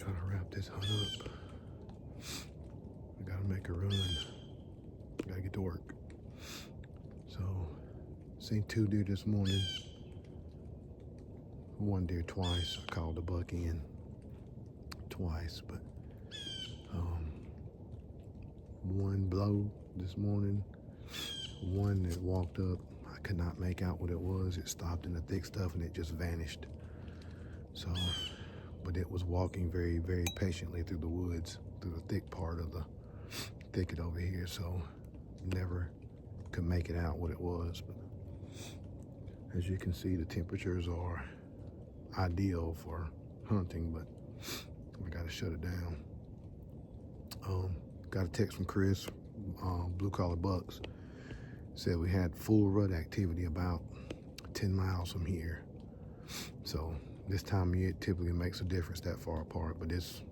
Trying to wrap this hunt up. I gotta make a run. Gotta get to work. So, seen 2 deer this morning. 1 deer twice. I called the buck in twice, but 1 blow this morning. 1 that walked up, I could not make out what it was. It stopped in the thick stuff and it just vanished. So, but it was walking very, very patiently through the woods, through the thick part of the thicket over here. So, never could make it out what it was. But as you can see, the temperatures are ideal for hunting, but we gotta shut it down. Got a text from Chris, Blue Collar Bucks. Said we had full rut activity about 10 miles from here. So this time of year it typically makes a difference that far apart, but it's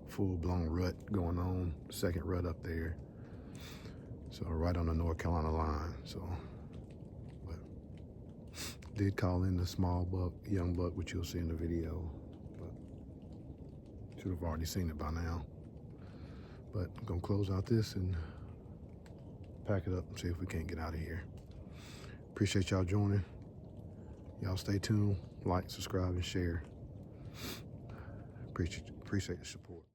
full-blown rut going on, second rut up there. So right on the North Carolina line. So, but did call in the small buck, young buck, which you'll see in the video, but should have already seen it by now. But I'm gonna close out this and pack it up and see if we can't get out of here. Appreciate y'all joining. Y'all stay tuned, like, subscribe, and share. Appreciate the support.